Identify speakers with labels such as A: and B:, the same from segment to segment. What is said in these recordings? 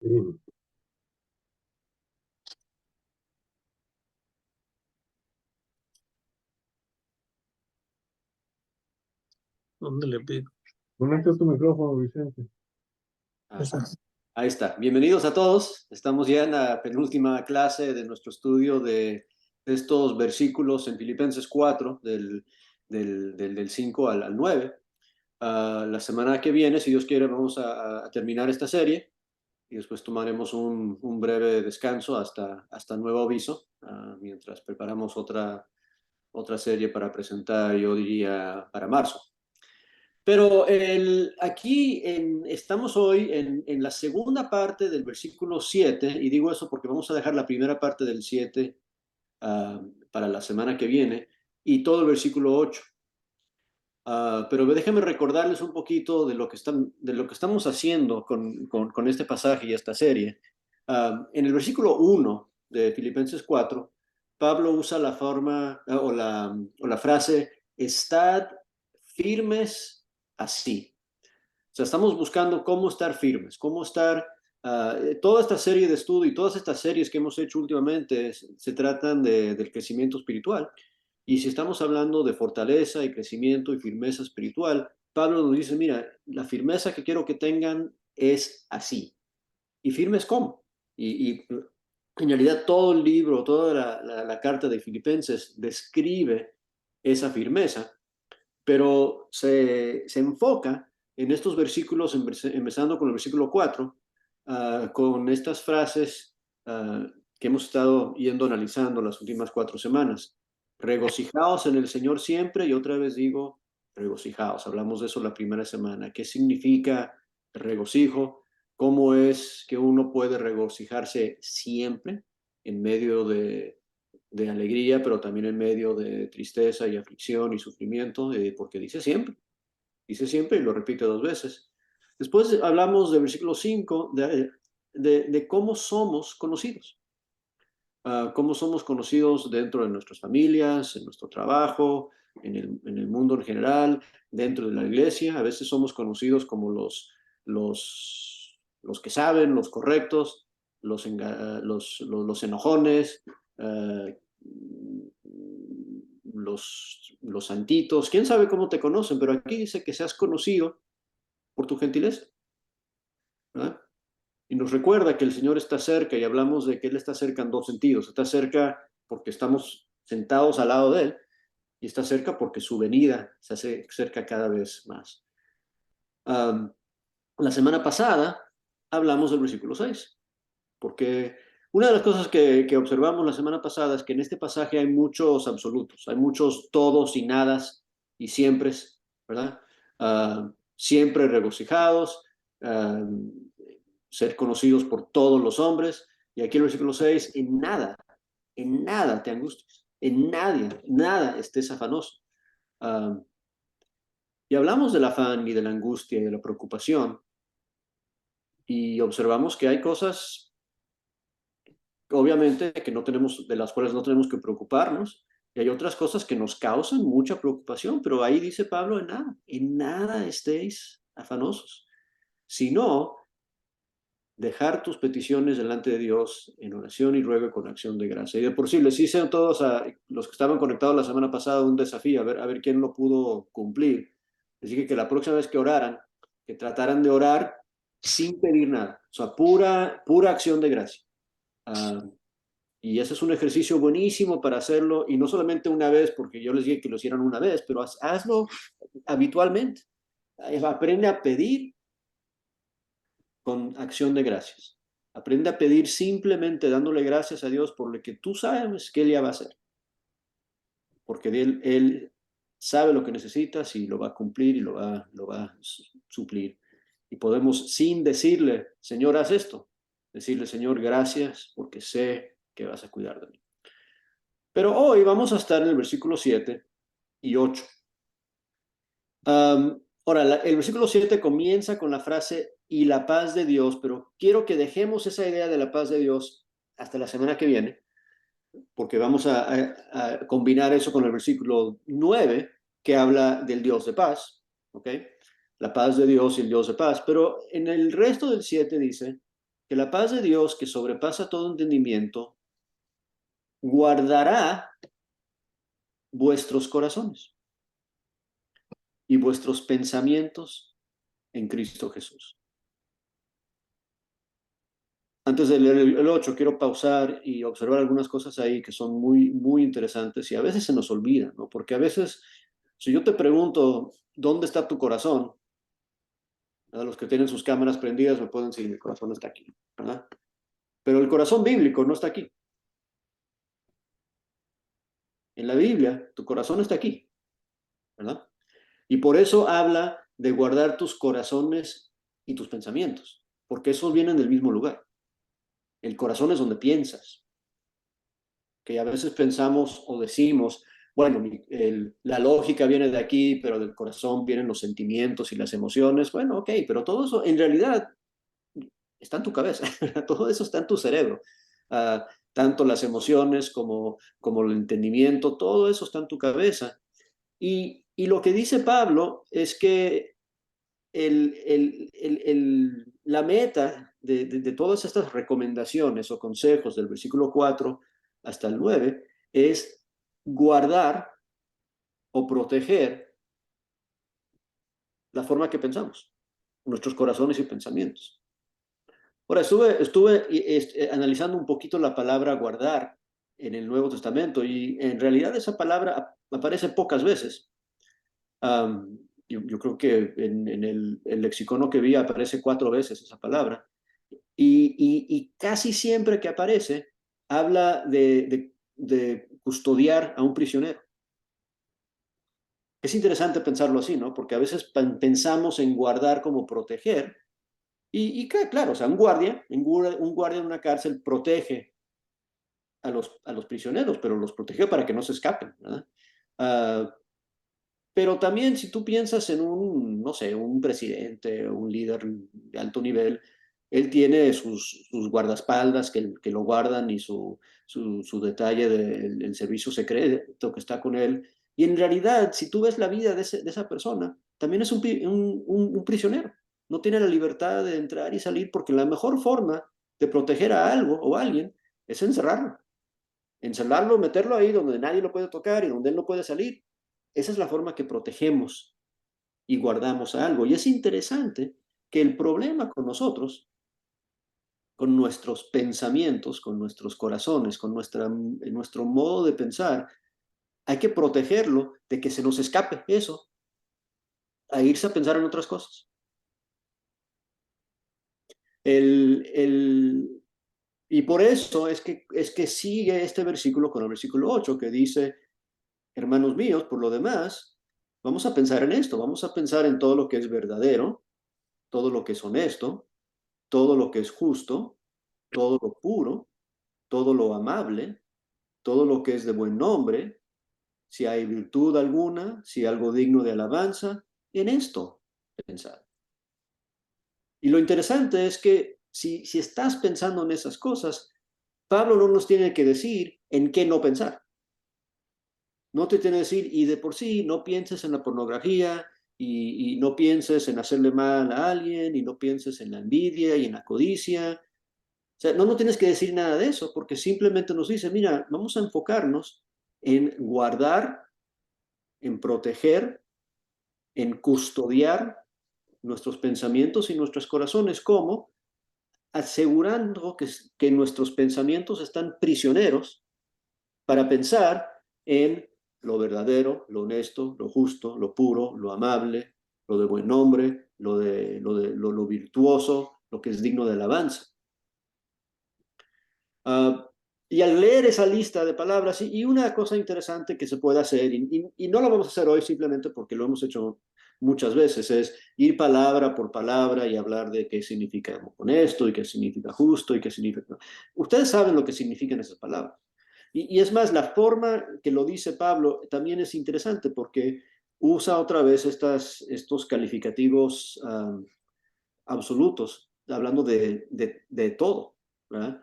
A: Sí. ¿Dónde le pico? Conecta tu micrófono, Vicente.
B: Ah, ahí está. Bienvenidos a todos. Estamos ya en la penúltima clase de nuestro estudio de estos versículos en Filipenses 4, del 5 al 9. La semana que viene, si Dios quiere, vamos a terminar esta serie y después tomaremos un breve descanso hasta nuevo aviso, mientras preparamos otra serie para presentar, yo diría, para marzo. Pero estamos hoy en la segunda parte del versículo 7, y digo eso porque vamos a dejar la primera parte del 7 para la semana que viene, y todo el versículo 8. Pero déjenme recordarles un poquito de lo que estamos haciendo con este pasaje y esta serie. En el versículo 1 de Filipenses 4, Pablo usa la forma o la frase, estad firmes así. O sea, estamos buscando cómo estar firmes, cómo estar. Toda esta serie de estudio y todas estas series que hemos hecho últimamente se tratan del crecimiento espiritual. Y si estamos hablando de fortaleza y crecimiento y firmeza espiritual, Pablo nos dice, mira, la firmeza que quiero que tengan es así. ¿Y firmes cómo? Y en realidad todo el libro, toda la carta de Filipenses describe esa firmeza, pero se enfoca en estos versículos, empezando con el versículo 4, con estas frases que hemos estado yendo analizando las últimas 4 semanas. Regocijaos en el Señor siempre, y otra vez digo, regocijaos. Hablamos de eso la primera semana. ¿Qué significa regocijo? ¿Cómo es que uno puede regocijarse siempre en medio de alegría, pero también en medio de tristeza y aflicción y sufrimiento? Porque dice siempre y lo repite 2 veces. Después hablamos del versículo 5 de cómo somos conocidos. Cómo somos conocidos dentro de nuestras familias, en nuestro trabajo, en el mundo en general, dentro de la iglesia. A veces somos conocidos como los que saben, los correctos, los enojones, uh, los santitos. ¿Quién sabe cómo te conocen? Pero aquí dice que seas conocido por tu gentileza, ¿verdad? Y nos recuerda que el Señor está cerca, y hablamos de que Él está cerca en dos sentidos. Está cerca porque estamos sentados al lado de Él, y está cerca porque su venida se hace cerca cada vez más. La semana pasada hablamos del versículo 6, porque una de las cosas que observamos la semana pasada es que en este pasaje hay muchos absolutos, hay muchos todos y nadas y siempres, ¿verdad? Siempre regocijados, uh, ser conocidos por todos los hombres. Y aquí el versículo 6, en nada te angusties, en nada estés afanoso. Y hablamos del afán y de la angustia y de la preocupación, y observamos que hay cosas, obviamente, de las cuales no tenemos que preocuparnos, y hay otras cosas que nos causan mucha preocupación, pero ahí dice Pablo, en nada estéis afanosos, sino dejar tus peticiones delante de Dios en oración y ruego con acción de gracia. Y de por sí, les hice a todos, a los que estaban conectados la semana pasada, un desafío, a ver quién lo pudo cumplir. Les dije que la próxima vez que oraran, que trataran de orar sin pedir nada, o sea, pura acción de gracia. Y ese es un ejercicio buenísimo para hacerlo, y no solamente una vez, porque yo les dije que lo hicieran una vez, pero hazlo habitualmente. Aprende a pedir con acción de gracias. Aprende a pedir simplemente dándole gracias a Dios por lo que tú sabes que Él ya va a hacer. Porque Él sabe lo que necesitas y lo va a cumplir y lo va a suplir. Y podemos, sin decirle, Señor, haz esto, decirle, Señor, gracias porque sé que vas a cuidar de mí. Pero hoy vamos a estar en el versículo 7 y 8. Ahora, el versículo 7 comienza con la frase y la paz de Dios, pero quiero que dejemos esa idea de la paz de Dios hasta la semana que viene, porque vamos a combinar eso con el versículo 9, que habla del Dios de paz, ¿ok? La paz de Dios y el Dios de paz. Pero en el resto del 7 dice, que la paz de Dios, que sobrepasa todo entendimiento, guardará vuestros corazones y vuestros pensamientos en Cristo Jesús. Antes de leer el 8, quiero pausar y observar algunas cosas ahí que son muy, muy interesantes y a veces se nos olvidan, ¿no? Porque a veces, si yo te pregunto, ¿dónde está tu corazón? A los que tienen sus cámaras prendidas me pueden decir, mi corazón está aquí, ¿verdad? Pero el corazón bíblico no está aquí. En la Biblia, tu corazón está aquí, ¿verdad? Y por eso habla de guardar tus corazones y tus pensamientos, porque esos vienen del mismo lugar. El corazón es donde piensas, que a veces pensamos o decimos, bueno, la lógica viene de aquí, pero del corazón vienen los sentimientos y las emociones. Bueno, ok, pero todo eso en realidad está en tu cabeza, todo eso está en tu cerebro. Tanto las emociones como el entendimiento, todo eso está en tu cabeza. Y lo que dice Pablo es que la meta de todas estas recomendaciones o consejos del versículo 4 hasta el 9 es guardar o proteger la forma que pensamos, nuestros corazones y pensamientos. Ahora, estuve analizando un poquito la palabra guardar en el Nuevo Testamento y en realidad esa palabra aparece pocas veces. Yo creo que en el lexicono que vi aparece 4 veces esa palabra. Y casi siempre que aparece, habla de custodiar a un prisionero. Es interesante pensarlo así, ¿no? Porque a veces pensamos en guardar como proteger. Claro, o sea, un guardia en una cárcel protege a los prisioneros, pero los protege para que no se escapen, ¿verdad? Uh, Pero también si tú piensas en no sé, un presidente, un líder de alto nivel, él tiene sus guardaespaldas que lo guardan y su detalle del servicio secreto que está con él. Y en realidad, si tú ves la vida de esa persona, también es un prisionero. No tiene la libertad de entrar y salir porque la mejor forma de proteger a algo o a alguien es encerrarlo. Encerrarlo, meterlo ahí donde nadie lo puede tocar y donde él no puede salir. Esa es la forma que protegemos y guardamos a algo. Y es interesante que el problema con nosotros, con nuestros pensamientos, con nuestros corazones, con nuestro modo de pensar, hay que protegerlo de que se nos escape eso, a irse a pensar en otras cosas. Y por eso es que sigue este versículo con el versículo 8 que dice, hermanos míos, por lo demás, vamos a pensar en esto, vamos a pensar en todo lo que es verdadero, todo lo que es honesto, todo lo que es justo, todo lo puro, todo lo amable, todo lo que es de buen nombre, si hay virtud alguna, si hay algo digno de alabanza, en esto pensar. Y lo interesante es que si estás pensando en esas cosas, Pablo no nos tiene que decir en qué no pensar. No te tiene que decir, y de por sí, no pienses en la pornografía, y no pienses en hacerle mal a alguien, y no pienses en la envidia y en la codicia. O sea, no tienes que decir nada de eso, porque simplemente nos dice, mira, vamos a enfocarnos en guardar, en proteger, en custodiar nuestros pensamientos y nuestros corazones, como asegurando que nuestros pensamientos están prisioneros para pensar en lo verdadero, lo honesto, lo justo, lo puro, lo amable, lo de buen nombre, lo virtuoso, lo que es digno de alabanza. Y al leer esa lista de palabras, y una cosa interesante que se puede hacer, y no lo vamos a hacer hoy simplemente porque lo hemos hecho muchas veces, es ir palabra por palabra y hablar de qué significa honesto y qué significa justo y qué significa... Ustedes saben lo que significan esas palabras. Y es más, la forma que lo dice Pablo también es interesante porque usa otra vez estos calificativos absolutos, hablando de todo, ¿verdad?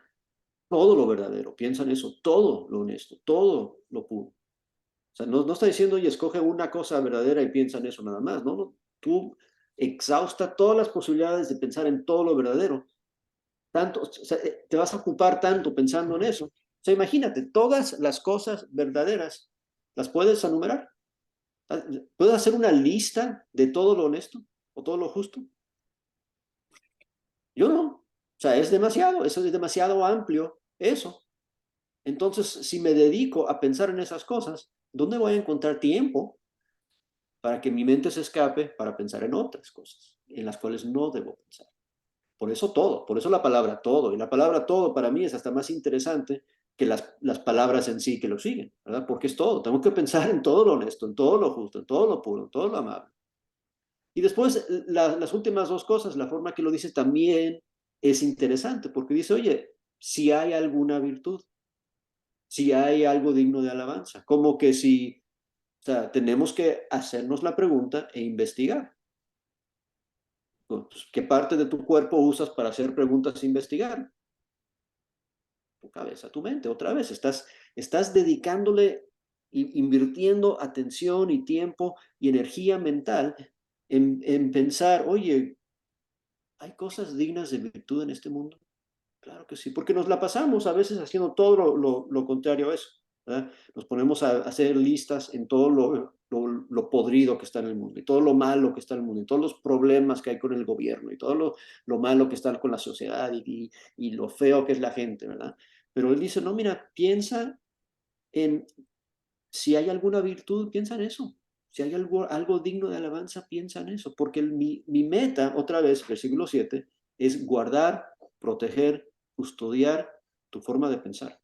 B: Todo lo verdadero, piensa en eso, todo lo honesto, todo lo puro. O sea, no está diciendo, y escoge una cosa verdadera y piensa en eso nada más, no, tú exhausta todas las posibilidades de pensar en todo lo verdadero tanto, o sea, te vas a ocupar tanto pensando en eso. O sea, imagínate, todas las cosas verdaderas, ¿las puedes enumerar? ¿Puedes hacer una lista de todo lo honesto o todo lo justo? Yo no. O sea, es demasiado, eso es demasiado amplio, eso. Entonces, si me dedico a pensar en esas cosas, ¿dónde voy a encontrar tiempo para que mi mente se escape para pensar en otras cosas en las cuales no debo pensar? Por eso todo, por eso la palabra todo. Y la palabra todo para mí es hasta más interesante que las palabras en sí que lo siguen, ¿verdad? Porque es todo. Tengo que pensar en todo lo honesto, en todo lo justo, en todo lo puro, en todo lo amable. Y después, las últimas dos cosas, la forma que lo dice también es interesante, porque dice, oye, si hay alguna virtud, si hay algo digno de alabanza, como que si, o sea, tenemos que hacernos la pregunta e investigar. Pues, ¿qué parte de tu cuerpo usas para hacer preguntas e investigar? Tu cabeza, tu mente, otra vez, estás dedicándole, invirtiendo atención y tiempo y energía mental en pensar, oye, ¿hay cosas dignas de virtud en este mundo? Claro que sí, porque nos la pasamos a veces haciendo todo lo contrario a eso, ¿verdad? Nos ponemos a hacer listas en todo lo podrido que está en el mundo, y todo lo malo que está en el mundo, y todos los problemas que hay con el gobierno, y todo lo malo que está con la sociedad, y lo feo que es la gente, ¿verdad? Pero él dice, no, mira, piensa en si hay alguna virtud, piensa en eso. Si hay algo digno de alabanza, piensa en eso. Porque mi meta, otra vez, versículo 7, es guardar, proteger, custodiar tu forma de pensar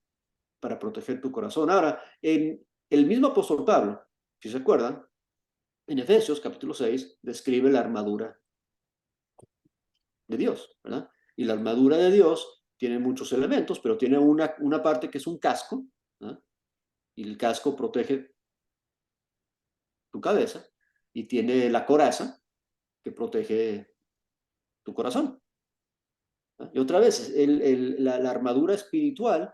B: para proteger tu corazón. Ahora, en el mismo apóstol Pablo, si se acuerdan, en Efesios capítulo 6 describe la armadura de Dios, ¿verdad? Y la armadura de Dios tiene muchos elementos, pero tiene una parte que es un casco, ¿verdad? Y el casco protege tu cabeza, y tiene la coraza que protege tu corazón. ¿No? Y otra vez, la armadura espiritual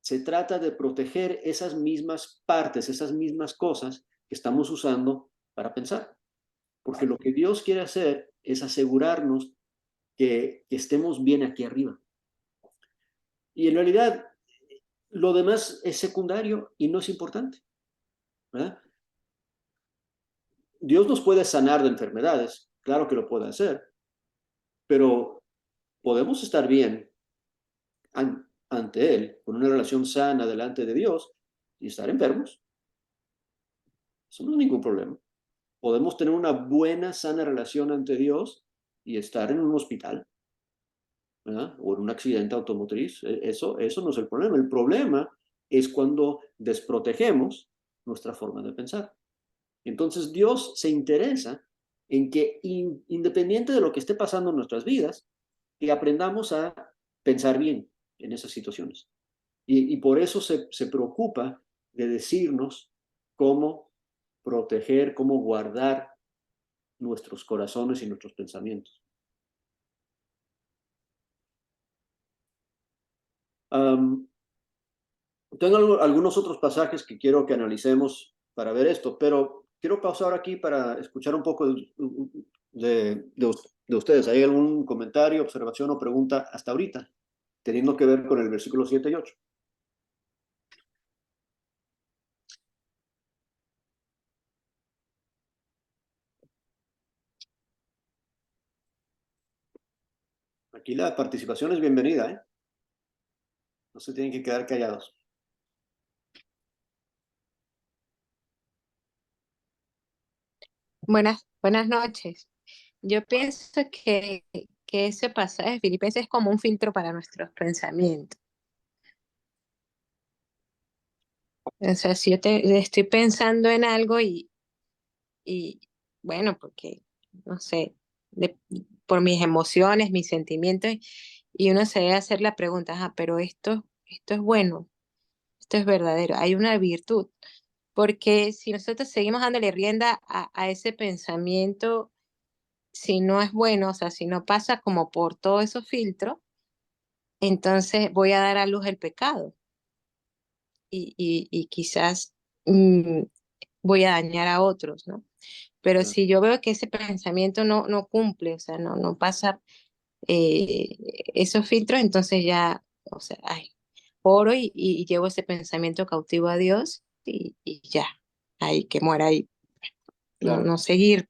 B: se trata de proteger esas mismas partes, esas mismas cosas que estamos usando para pensar. Porque lo que Dios quiere hacer es asegurarnos que estemos bien aquí arriba. Y en realidad, lo demás es secundario y no es importante, ¿verdad? Dios nos puede sanar de enfermedades, claro que lo puede hacer, pero podemos estar bien ante Él, con una relación sana delante de Dios y estar enfermos. Eso no es ningún problema. Podemos tener una buena, sana relación ante Dios y estar en un hospital, ¿verdad? O en un accidente automotriz. Eso no es el problema. El problema es cuando desprotegemos nuestra forma de pensar. Entonces Dios se interesa en que independiente de lo que esté pasando en nuestras vidas, que aprendamos a pensar bien en esas situaciones. Y por eso se preocupa de decirnos cómo proteger, cómo guardar nuestros corazones y nuestros pensamientos. Tengo algunos otros pasajes que quiero que analicemos para ver esto, pero quiero pausar aquí para escuchar un poco de ustedes. ¿Hay algún comentario, observación o pregunta hasta ahorita, teniendo que ver con el versículo 7 y 8? Aquí la participación es bienvenida, ¿eh? No se tienen que quedar callados.
C: Buenas noches. Yo pienso que ese pasaje de Filipenses es como un filtro para nuestros pensamientos. O sea, si estoy pensando en algo y bueno, porque, no sé, por mis emociones, mis sentimientos, y uno se debe hacer la pregunta, pero esto es bueno, esto es verdadero, hay una virtud. Porque si nosotros seguimos dándole rienda a ese pensamiento, si no es bueno, o sea, si no pasa como por todos esos filtros, entonces voy a dar a luz el pecado y quizás voy a dañar a otros, ¿no? Pero si yo veo que ese pensamiento no cumple, o sea, no pasa esos filtros, entonces ya, o sea, ay, oro y llevo ese pensamiento cautivo a Dios y ya, ahí que muera ahí, no,
B: Claro.
C: no seguir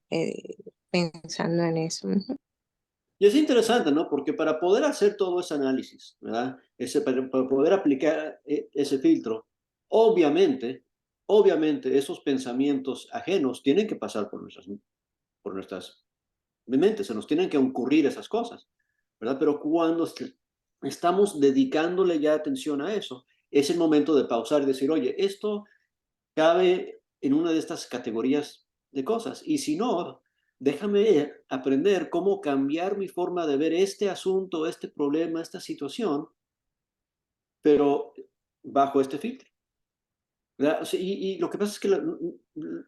C: pensando en eso. Ujú.
B: Y es interesante, ¿no? Porque para poder hacer todo ese análisis, ¿verdad? Para poder aplicar ese filtro, obviamente, obviamente esos pensamientos ajenos tienen que pasar por nuestras mentes, se nos tienen que ocurrir esas cosas, ¿verdad? Pero cuando estamos dedicándole ya atención a eso, es el momento de pausar y decir, oye, esto cabe en una de estas categorías de cosas. Y si no, déjame aprender cómo cambiar mi forma de ver este asunto, este problema, esta situación, pero bajo este filtro. ¿Verdad? O sea, y lo que pasa es que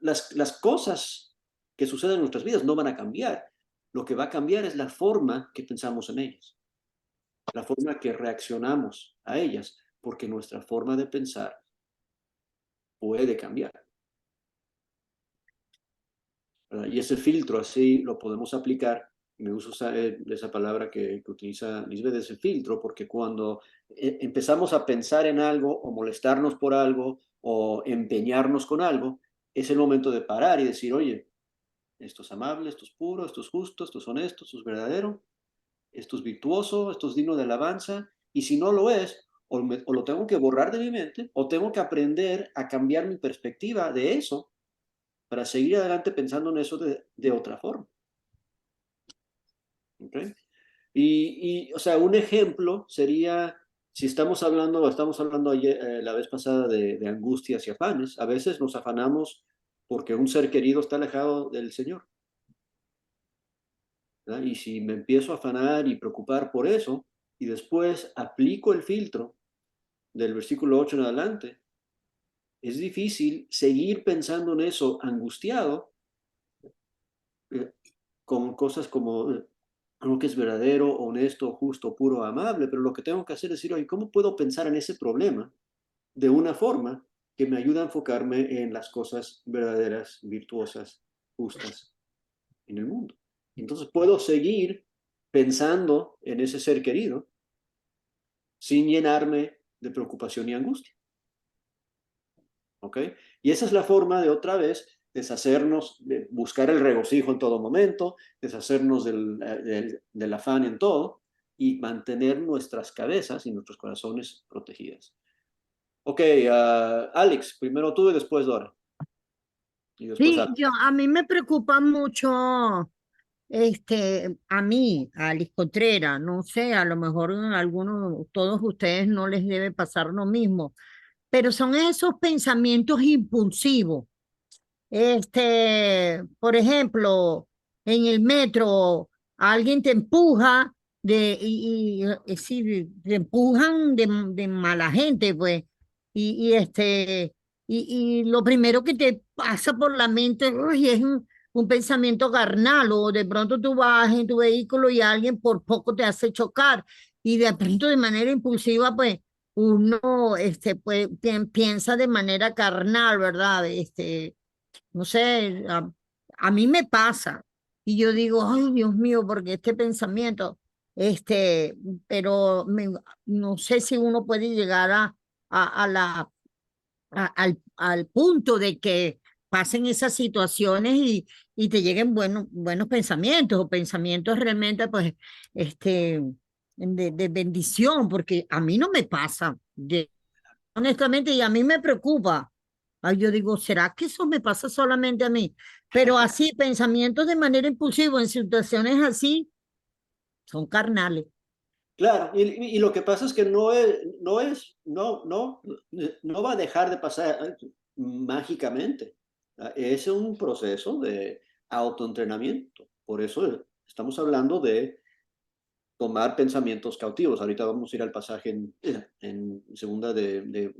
B: las cosas que suceden en nuestras vidas no van a cambiar. Lo que va a cambiar es la forma que pensamos en ellas, la forma que reaccionamos a ellas, porque nuestra forma de pensar puede cambiar. ¿Verdad? Y ese filtro así lo podemos aplicar. Me gusta esa palabra que utiliza Lisbeth, ese filtro, porque cuando empezamos a pensar en algo o molestarnos por algo o empeñarnos con algo, es el momento de parar y decir, oye, esto es amable, esto es puro, esto es justo, esto es honesto, esto es verdadero, esto es virtuoso, esto es digno de alabanza, y si no lo es, o lo tengo que borrar de mi mente, o tengo que aprender a cambiar mi perspectiva de eso para seguir adelante pensando en eso de otra forma. ¿Okay? O sea, un ejemplo sería, si estamos hablando ayer, la vez pasada de angustias y afanes, a veces nos afanamos porque un ser querido está alejado del Señor. ¿Verdad? Y si me empiezo a afanar y preocupar por eso, y después aplico el filtro del versículo 8 en adelante, es difícil seguir pensando en eso angustiado eh, con cosas como algo que es verdadero, honesto, justo, puro, amable, pero lo que tengo que hacer es decir, oye, ¿cómo puedo pensar en ese problema de una forma que me ayude a enfocarme en las cosas verdaderas, virtuosas, justas en el mundo? Entonces puedo seguir pensando en ese ser querido sin llenarme de preocupación y angustia. ¿Ok? Y esa es la forma de otra vez deshacernos, de buscar el regocijo en todo momento, deshacernos del afán en todo y mantener nuestras cabezas y nuestros corazones protegidas. Ok, Alex, primero tú y después Dora. Y después
D: Sí, a mí me preocupa mucho, a mí, a Alice Contreras, no sé, a lo mejor a algunos, todos ustedes no les debe pasar lo mismo, pero son esos pensamientos impulsivos. Por ejemplo, en el metro, alguien te empuja sí, te empujan de mala gente, pues, y lo primero que te pasa por la mente, uy, es un pensamiento carnal, o de pronto tú vas en tu vehículo y alguien por poco te hace chocar, y de pronto de manera impulsiva, pues, uno, pues, piensa de manera carnal, ¿verdad? No sé, a mí me pasa y yo digo, ay, Dios mío, porque este pensamiento, este, pero no sé si uno puede llegar a la, al punto de que pasen esas situaciones y te lleguen buenos pensamientos o pensamientos realmente, pues, de bendición, porque a mí no me pasa, honestamente, y a mí me preocupa. Ay, yo digo, ¿será que eso me pasa solamente a mí? Pero así, pensamientos de manera impulsiva en situaciones así son carnales.
B: claro, y lo que pasa es que no va a dejar de pasar mágicamente. Es un proceso de autoentrenamiento. Por eso estamos hablando de tomar pensamientos cautivos. Ahorita vamos a ir al pasaje en segunda de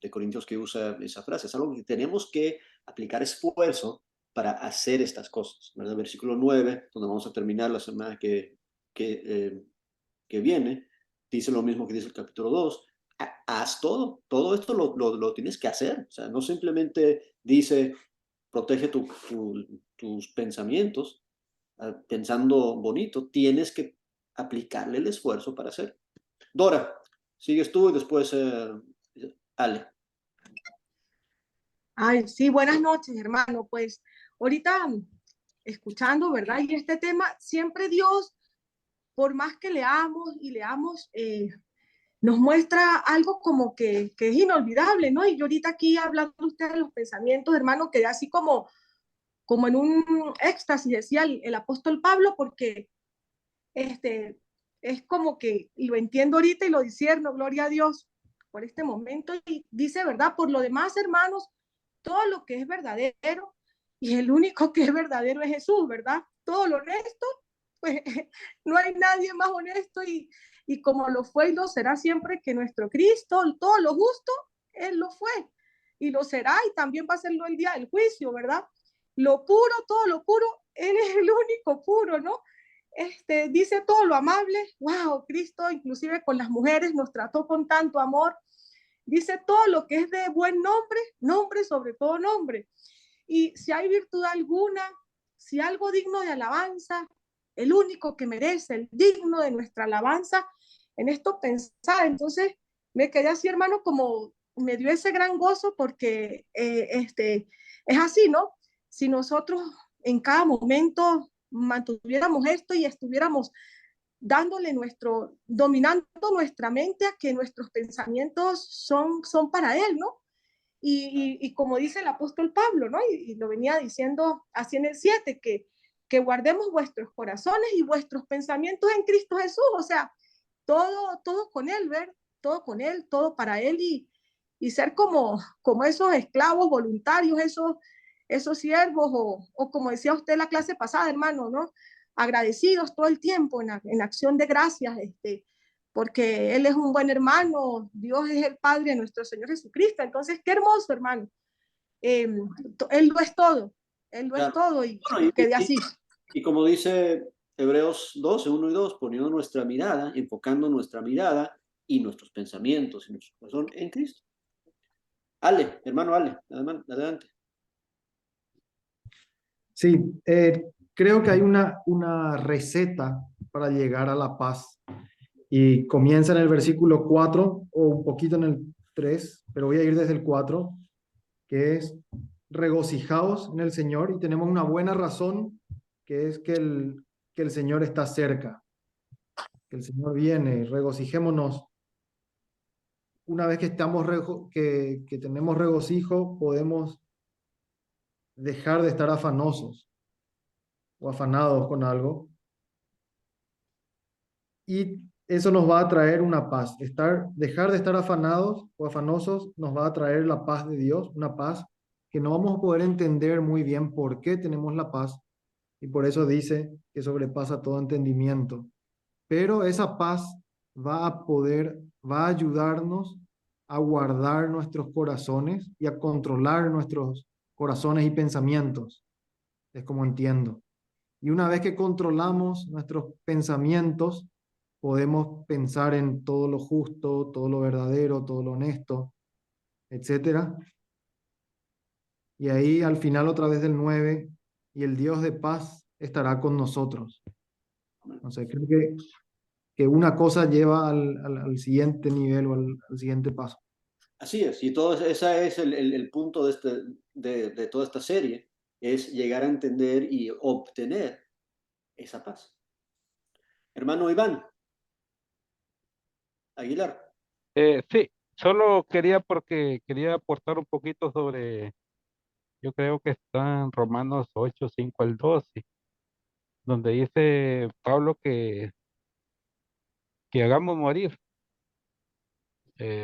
B: Corintios que usa esa frase. Es algo que tenemos que aplicar esfuerzo para hacer estas cosas. ¿Verdad? Versículo 9, donde vamos a terminar la semana que, eh, que viene, dice lo mismo que dice el capítulo 2. Haz todo esto lo tienes que hacer. O sea, no simplemente dice, protege tus pensamientos, pensando bonito, tienes que aplicarle el esfuerzo para hacerlo. Dora, sigues tú y después Ale.
E: Ay, sí, buenas noches, hermano. Pues ahorita escuchando, ¿verdad? Y este tema, siempre Dios, por más que leamos y leamos, nos muestra algo como que es inolvidable, ¿no? Y yo ahorita aquí hablando usted de los pensamientos, hermano, quedé así como en un éxtasis, decía el apóstol Pablo, porque es como que lo entiendo ahorita y lo discierno, gloria a Dios, por este momento. Y dice, ¿verdad? Por lo demás, hermanos, todo lo que es verdadero, y el único que es verdadero es Jesús, ¿verdad? Todo lo honesto, pues no hay nadie más honesto y como lo fue y lo será siempre que nuestro Cristo, todo lo justo, Él lo fue y lo será y también va a serlo el día del juicio, ¿verdad? Lo puro, todo lo puro, Él es el único puro, ¿no? Dice todo lo amable, wow, Cristo inclusive con las mujeres nos trató con tanto amor, dice todo lo que es de buen nombre, nombre sobre todo nombre. Y si hay virtud alguna, si algo digno de alabanza, el único que merece, el digno de nuestra alabanza, en esto pensar. Entonces me quedé así, hermano, como me dio ese gran gozo porque es así, ¿no? Si nosotros en cada momento mantuviéramos esto y estuviéramos dándole dominando nuestra mente a que nuestros pensamientos son para Él, ¿no? Y como dice el apóstol Pablo, ¿no? Y lo venía diciendo así en el 7, que guardemos vuestros corazones y vuestros pensamientos en Cristo Jesús, o sea, todo con Él, ver, todo con Él, todo para Él y ser como esos esclavos voluntarios, esos siervos o como decía usted en la clase pasada, hermano, ¿no? Agradecidos todo el tiempo en acción de gracias, porque Él es un buen hermano, Dios es el Padre de nuestro Señor Jesucristo. Entonces, qué hermoso, hermano. Él lo es todo, Él lo es
B: Claro.
E: todo y
B: Bueno,
E: quedé así.
B: Y como dice Hebreos 12, 1 y 2, poniendo nuestra mirada, enfocando nuestra mirada y nuestros pensamientos y nuestro corazón en Cristo. Ale, hermano Ale, adelante.
F: Sí, creo que hay una receta para llegar a la paz y comienza en el versículo 4 o un poquito en el 3, pero voy a ir desde el 4, que es regocijaos en el Señor y tenemos una buena razón, que es que el Señor está cerca, que el Señor viene, regocijémonos. Una vez que que tenemos regocijo, podemos dejar de estar afanosos o afanados con algo. Y eso nos va a traer una paz. Dejar de estar afanados o afanosos nos va a traer la paz de Dios, una paz que no vamos a poder entender muy bien por qué tenemos la paz. Y por eso dice que sobrepasa todo entendimiento. Pero esa paz va a ayudarnos a guardar nuestros corazones y a controlar nuestros corazones y pensamientos. Es como entiendo. Y una vez que controlamos nuestros pensamientos, podemos pensar en todo lo justo, todo lo verdadero, todo lo honesto, etcétera. Y ahí al final otra vez del 9, y el Dios de paz estará con nosotros. No sé, creo que una cosa lleva al siguiente nivel o al siguiente paso.
B: Así es, y todo ese es el punto de toda esta serie, es llegar a entender y obtener esa paz. Hermano Iván Aguilar.
G: Sí, solo porque quería aportar un poquito sobre, yo creo que está en Romanos 8, 5 al 12, donde dice Pablo que hagamos morir,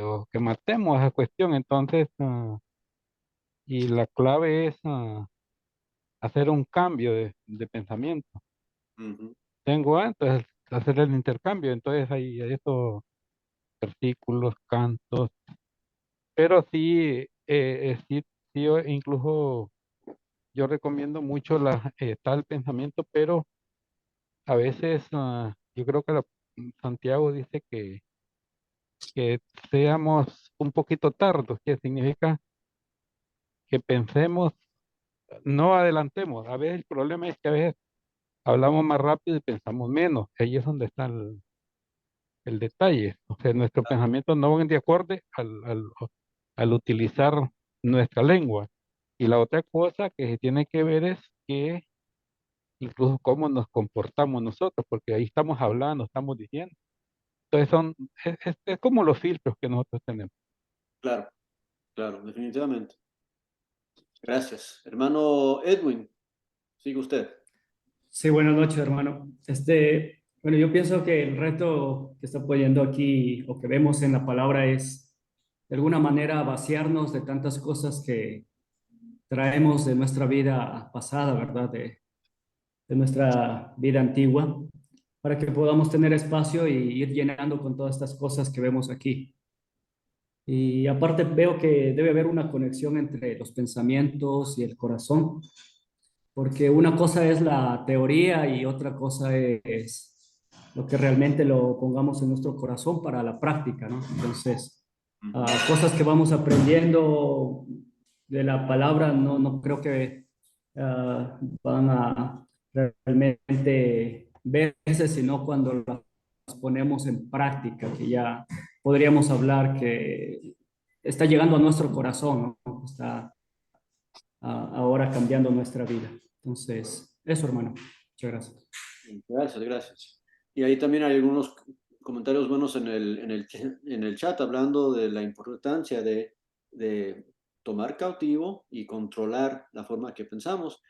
G: o que matemos esa cuestión. Entonces, y la clave es hacer un cambio de pensamiento.
B: Uh-huh.
G: Tengo antes hacer el intercambio, entonces hay estos versículos, cantos, pero sí, sí, yo incluso yo recomiendo mucho tal pensamiento, pero a veces yo creo que Santiago dice que seamos un poquito tardos, que significa que pensemos, no adelantemos. A veces el problema es que a veces hablamos más rápido y pensamos menos. Ahí es donde está el detalle. O sea, nuestros pensamientos no van de acuerdo al utilizar nuestra lengua. Y la otra cosa que se tiene que ver es que incluso cómo nos comportamos nosotros, porque ahí estamos hablando, estamos diciendo. Entonces es como los filtros que nosotros tenemos.
B: Claro, claro, definitivamente. Gracias. Hermano Edwin, sigue usted.
H: Sí, buenas noches, hermano. Bueno, yo pienso que el reto que está poniendo aquí o que vemos en la palabra es, de alguna manera, vaciarnos de tantas cosas que traemos de nuestra vida pasada, ¿verdad? De nuestra vida antigua, para que podamos tener espacio y ir llenando con todas estas cosas que vemos aquí. Y aparte veo que debe haber una conexión entre los pensamientos y el corazón, porque una cosa es la teoría y otra cosa es lo que realmente lo pongamos en nuestro corazón para la práctica, ¿no? Entonces, cosas que vamos aprendiendo de la palabra no creo que van a realmente verse, sino cuando las ponemos en práctica, que ya podríamos hablar que está llegando a nuestro corazón, ¿no? Está ahora cambiando nuestra vida. Entonces, eso, hermano. Muchas gracias.
B: Gracias, gracias. Y ahí también hay algunos comentarios buenos en el chat hablando de la importancia de tomar cautivo y controlar la forma que pensamos,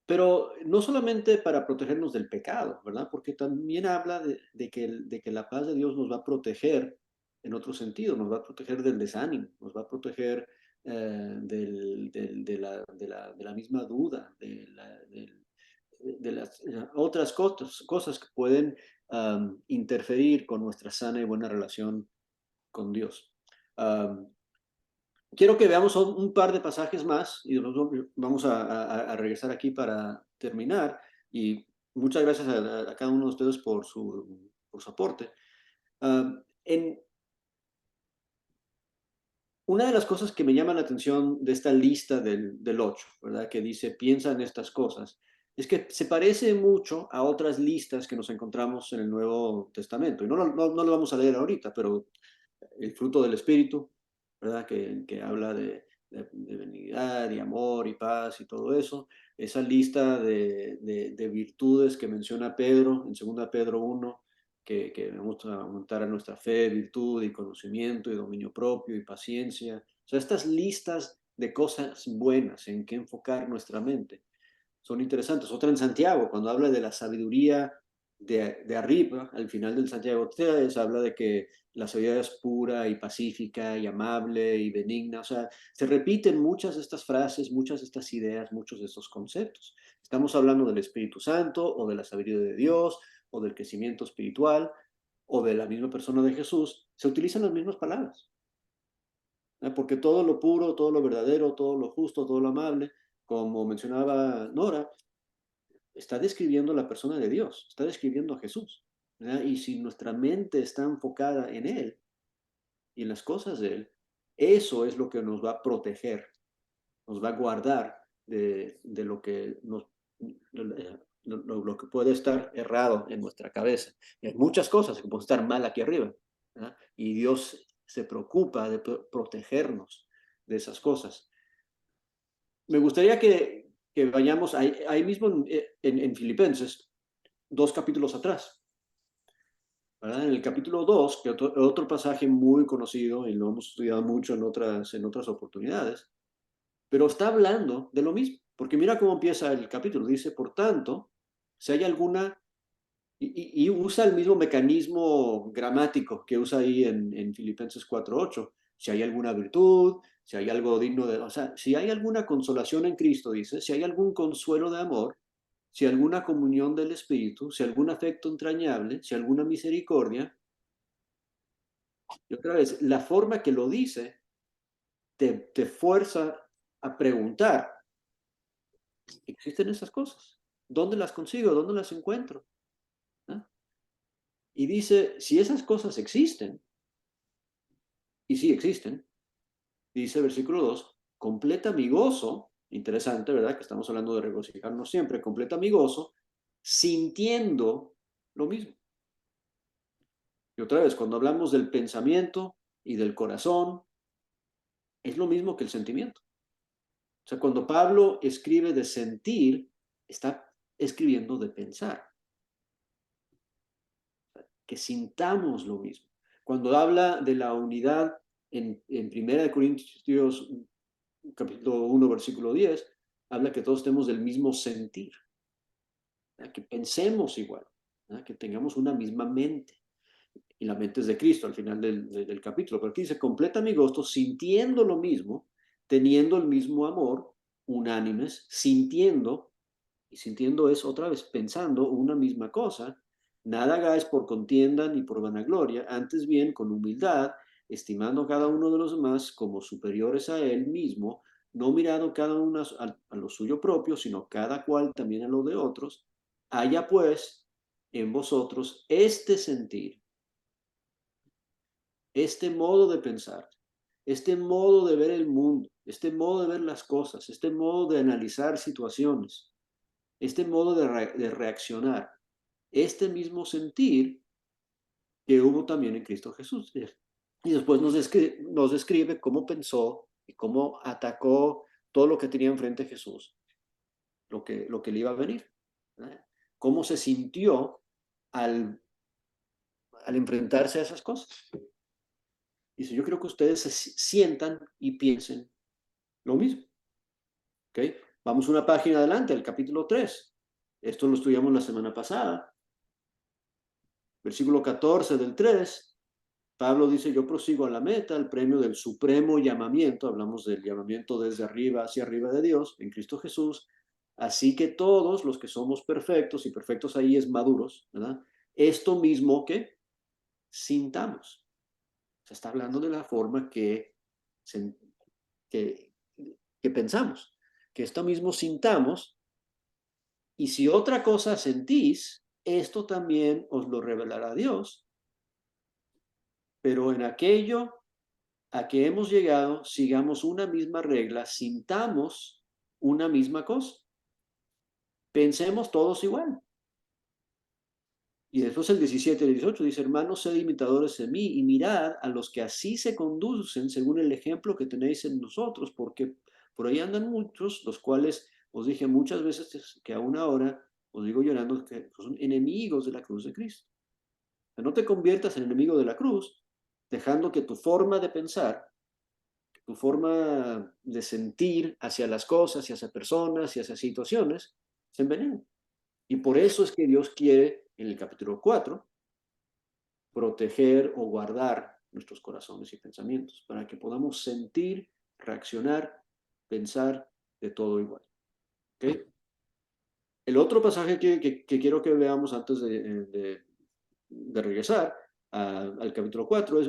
B: pero no solamente para protegernos del pecado, ¿verdad? Porque también habla de que la paz de Dios nos va a proteger en otro sentido, nos va a proteger del desánimo, nos va a proteger de la misma duda, de las otras cosas que pueden interferir con nuestra sana y buena relación con Dios. Quiero que veamos un par de pasajes más y vamos a regresar aquí para terminar. Y muchas gracias a cada uno de ustedes por su aporte. Una de las cosas que me llama la atención de esta lista del 8, ¿verdad? Que dice, piensa en estas cosas, es que se parece mucho a otras listas que nos encontramos en el Nuevo Testamento. Y no lo vamos a leer ahorita, pero el fruto del Espíritu, ¿verdad? Que habla de benignidad y amor y paz y todo eso. Esa lista de virtudes que menciona Pedro en 2 Pedro 1, que vamos a aumentar a nuestra fe, virtud y conocimiento y dominio propio y paciencia. O sea, estas listas de cosas buenas en que enfocar nuestra mente son interesantes. Otra en Santiago, cuando habla de la sabiduría de arriba, al final del Santiago 3, habla de que la sabiduría es pura y pacífica y amable y benigna. O sea, se repiten muchas de estas frases, muchas de estas ideas, muchos de estos conceptos. Estamos hablando del Espíritu Santo o de la sabiduría de Dios o del crecimiento espiritual o de la misma persona de Jesús. Se utilizan las mismas palabras. Porque todo lo puro, todo lo verdadero, todo lo justo, todo lo amable, como mencionaba Nora, está describiendo la persona de Dios, está describiendo a Jesús, ¿verdad? Y si nuestra mente está enfocada en Él y en las cosas de Él, eso es lo que nos va a proteger, nos va a guardar de lo que lo que puede estar errado en nuestra cabeza. Y hay muchas cosas que pueden estar mal aquí arriba, ¿verdad? Y Dios se preocupa de protegernos de esas cosas. Me gustaría que vayamos ahí mismo en Filipenses, 2 capítulos atrás, ¿verdad? En el capítulo 2, que otro pasaje muy conocido y lo hemos estudiado mucho en otras oportunidades, pero está hablando de lo mismo, porque mira cómo empieza el capítulo, dice, por tanto, si hay alguna, y usa el mismo mecanismo gramático que usa ahí en Filipenses 4:8, si hay alguna virtud, si hay algo digno de, o sea, si hay alguna consolación en Cristo, dice, si hay algún consuelo de amor, si alguna comunión del Espíritu, si algún afecto entrañable, si alguna misericordia. Y otra vez, la forma que lo dice te fuerza a preguntar, ¿existen esas cosas? ¿Dónde las consigo? ¿Dónde las encuentro? ¿Ah? Y dice, si esas cosas existen, y sí existen, dice versículo 2, completa mi gozo, interesante, ¿verdad? Que estamos hablando de regocijarnos siempre, completa mi gozo, sintiendo lo mismo. Y otra vez, cuando hablamos del pensamiento y del corazón, es lo mismo que el sentimiento. O sea, cuando Pablo escribe de sentir, está escribiendo de pensar. Que sintamos lo mismo. Cuando habla de la unidad en 1 Corintios capítulo 1, versículo 10, habla que todos tenemos el mismo sentir, ¿verdad? Que pensemos igual, ¿verdad? Que tengamos una misma mente. Y la mente es de Cristo al final del capítulo. Pero aquí dice, completa mi gozo sintiendo lo mismo, teniendo el mismo amor, unánimes, sintiendo, y sintiendo es otra vez pensando una misma cosa. Nada hagáis por contienda ni por vanagloria, antes bien con humildad, estimando a cada uno de los demás como superiores a él mismo, no mirando cada uno a lo suyo propio, sino cada cual también a lo de otros. Haya pues en vosotros este sentir, este modo de pensar, este modo de ver el mundo, este modo de ver las cosas, este modo de analizar situaciones, este modo de reaccionar, este mismo sentir que hubo también en Cristo Jesús. Y después nos describe cómo pensó y cómo atacó todo lo que tenía enfrente Jesús, lo que le iba a venir, ¿verdad? Cómo se sintió al enfrentarse a esas cosas. Dice, yo creo que ustedes se sientan y piensen lo mismo. ¿Okay? Vamos una página adelante, al capítulo 3. Esto lo estudiamos la semana pasada. Versículo 14 del 3. Pablo dice, yo prosigo a la meta, el premio del supremo llamamiento. Hablamos del llamamiento desde arriba hacia arriba de Dios, en Cristo Jesús. Así que todos los que somos perfectos, y perfectos ahí es maduros, ¿verdad? Esto mismo que sintamos. Se está hablando de la forma que pensamos, que esto mismo sintamos, y si otra cosa sentís, esto también os lo revelará Dios, pero en aquello a que hemos llegado, sigamos una misma regla, sintamos una misma cosa, pensemos todos igual. Y después el 17 y el 18 dice, hermanos, sed imitadores de mí y mirad a los que así se conducen según el ejemplo que tenéis en nosotros, porque por ahí andan muchos, los cuales os dije muchas veces que aún ahora os digo llorando que son enemigos de la cruz de Cristo. Que no te conviertas en enemigo de la cruz, dejando que tu forma de pensar, tu forma de sentir hacia las cosas y hacia personas y hacia situaciones se envenenen. Y por eso es que Dios quiere, en el capítulo 4, proteger o guardar nuestros corazones y pensamientos para que podamos sentir, reaccionar, pensar de todo igual. ¿Okay? El otro pasaje que quiero que veamos antes de regresar al capítulo 4 es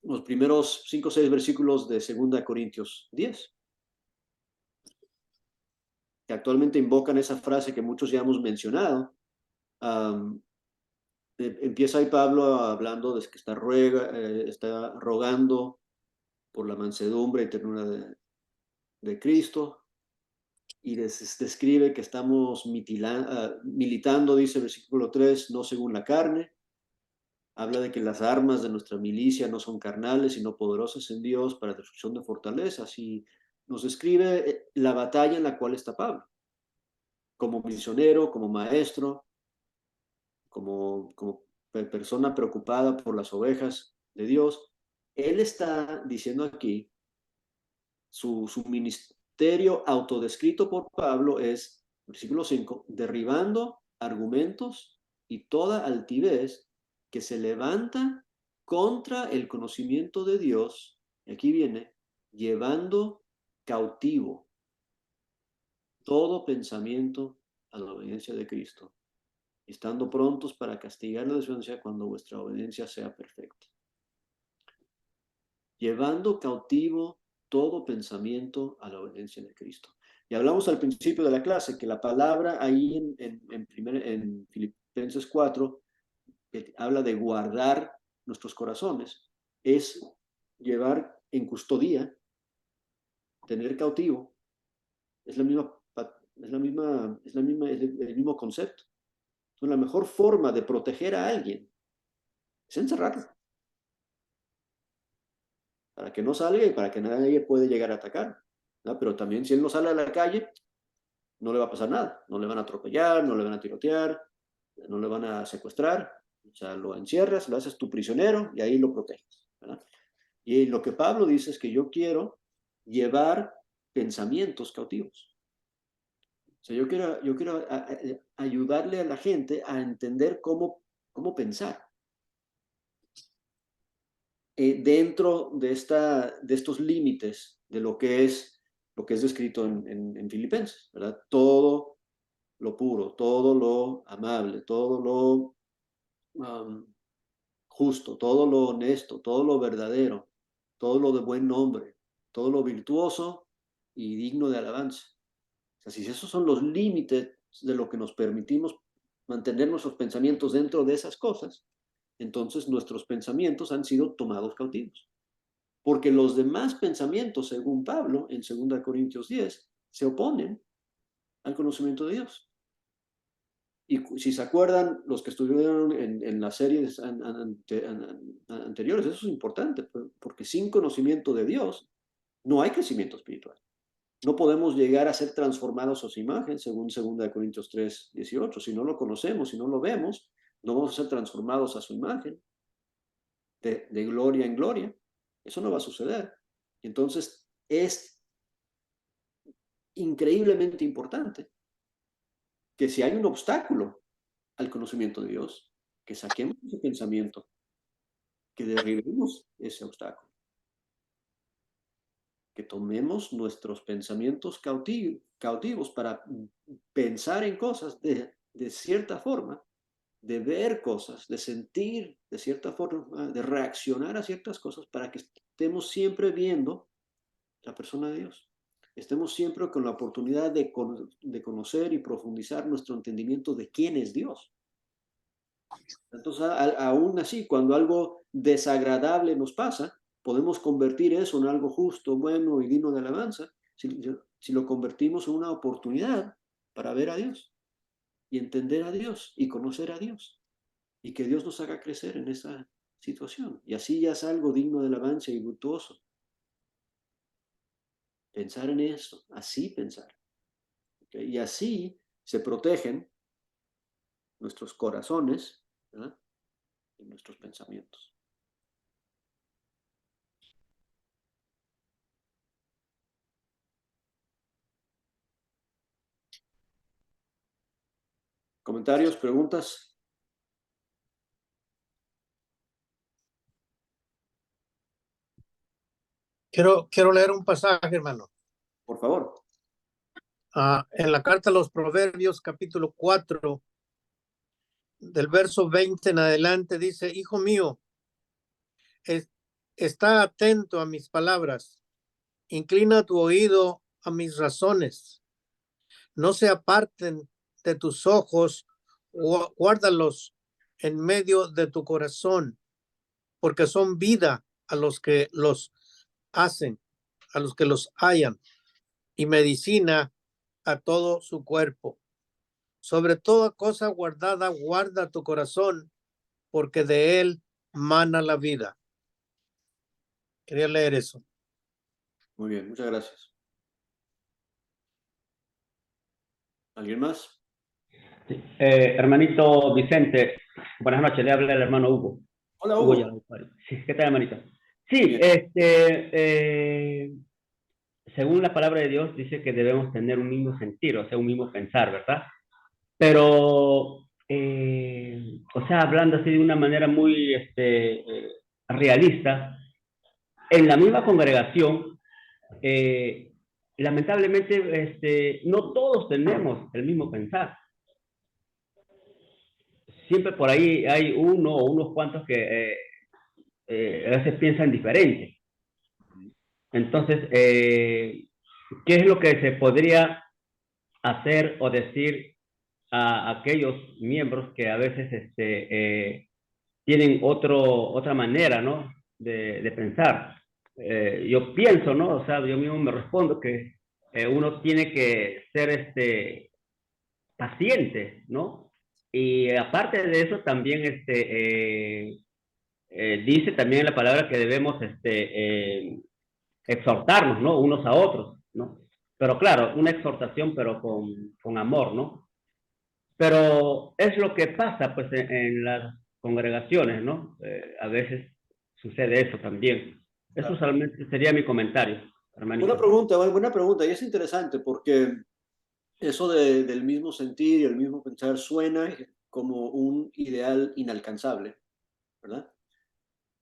B: los primeros 5 o 6 versículos de 2 Corintios 10, que actualmente invocan esa frase que muchos ya hemos mencionado. Empieza ahí Pablo hablando de que está rogando por la mansedumbre y ternura de Cristo, y describe que estamos militando, dice el versículo 3, no según la carne. Habla de que las armas de nuestra milicia no son carnales, sino poderosas en Dios para destrucción de fortalezas, y nos describe la batalla en la cual está Pablo, como misionero, como maestro, como persona preocupada por las ovejas de Dios. Él está diciendo aquí, su ministerio autodescrito por Pablo es, versículo 5, derribando argumentos y toda altivez que se levanta contra el conocimiento de Dios. Y aquí viene, llevando cautivo todo pensamiento a la obediencia de Cristo, estando prontos para castigar la desobediencia cuando vuestra obediencia sea perfecta. Llevando cautivo todo pensamiento a la obediencia de Cristo. Y hablamos al principio de la clase que la palabra ahí en Filipenses 4, que habla de guardar nuestros corazones, es llevar en custodia, tener cautivo. Es la misma es el mismo concepto. Entonces, la mejor forma de proteger a alguien es encerrarlo, para que no salga y para que nadie pueda llegar a atacar, ¿no? Pero también si él no sale a la calle, no le va a pasar nada, no le van a atropellar, no le van a tirotear, no le van a secuestrar, o sea, lo encierras, lo haces tu prisionero y ahí lo proteges, ¿verdad? Y lo que Pablo dice es que yo quiero llevar pensamientos cautivos. O sea, yo quiero ayudarle a la gente a entender cómo pensar dentro de estos límites de lo que es descrito en Filipenses, ¿verdad? Todo lo puro, todo lo amable, todo lo justo, todo lo honesto, todo lo verdadero, todo lo de buen nombre, todo lo virtuoso y digno de alabanza. O sea, si esos son los límites de lo que nos permitimos mantener nuestros pensamientos dentro de esas cosas, entonces nuestros pensamientos han sido tomados cautivos. Porque los demás pensamientos, según Pablo, en 2 Corintios 10, se oponen al conocimiento de Dios. Y si se acuerdan, los que estuvieron en las series anteriores, eso es importante, porque sin conocimiento de Dios no hay crecimiento espiritual. No podemos llegar a ser transformados a su imagen, según 2 Corintios 3, 18. Si no lo conocemos, si no lo vemos, no vamos a ser transformados a su imagen de gloria en gloria. Eso no va a suceder. Entonces, es increíblemente importante que si hay un obstáculo al conocimiento de Dios, que saquemos ese pensamiento, que derribemos ese obstáculo, que tomemos nuestros pensamientos cautivos para pensar en cosas de cierta forma, de ver cosas, de sentir de cierta forma, de reaccionar a ciertas cosas, para que estemos siempre viendo la persona de Dios. Estemos siempre con la oportunidad de conocer y profundizar nuestro entendimiento de quién es Dios. Entonces, aún así, cuando algo desagradable nos pasa, podemos convertir eso en algo justo, bueno y digno de alabanza, si lo convertimos en una oportunidad para ver a Dios y entender a Dios y conocer a Dios, y que Dios nos haga crecer en esa situación. Y así ya es algo digno de alabanza y virtuoso. Pensar en eso, así pensar. ¿Okay? Y así se protegen nuestros corazones, ¿verdad? Y nuestros pensamientos. ¿Comentarios, preguntas?
A: Quiero leer un pasaje, hermano.
B: Por favor.
A: En la carta a los Proverbios, capítulo 4, del verso 20 en adelante, dice: Hijo mío, está atento a mis palabras, inclina tu oído a mis razones, no se aparten de tus ojos, guárdalos en medio de tu corazón, porque son vida a los que los hacen, a los que los hallan, y medicina a todo su cuerpo. Sobre toda cosa guardada, guarda tu corazón, porque de él mana la vida. Quería leer eso.
B: Muy bien, muchas gracias. ¿Alguien más?
I: Sí. Hermanito Vicente, buenas noches, le habla el hermano Hugo.
B: Hola,
I: Hugo
B: Hugo.
I: sí, ¿qué tal, hermanito? Sí,
B: Bien.
I: según la palabra de Dios dice que debemos tener un mismo sentir, o sea, un mismo pensar, ¿verdad? Pero, o sea, hablando así de una manera muy realista, en la misma congregación, lamentablemente, no todos tenemos el mismo pensar. Siempre por ahí hay uno o unos cuantos que a veces piensan diferente. Entonces, ¿qué es lo que se podría hacer o decir a aquellos miembros que a veces tienen otra manera, ¿no? de pensar? Yo pienso, ¿no? O sea, yo mismo me respondo que uno tiene que ser paciente, ¿no? Y aparte de eso, también dice también la palabra que debemos exhortarnos, ¿no? Unos a otros, ¿no? Pero claro, una exhortación, pero con amor, ¿no? Pero es lo que pasa, pues, en las congregaciones, ¿no? A veces sucede eso también. Eso
B: Claro.
I: solamente sería mi comentario, hermanito.
B: Buena pregunta, y es interesante porque eso del mismo sentir y el mismo pensar suena como un ideal inalcanzable, ¿verdad?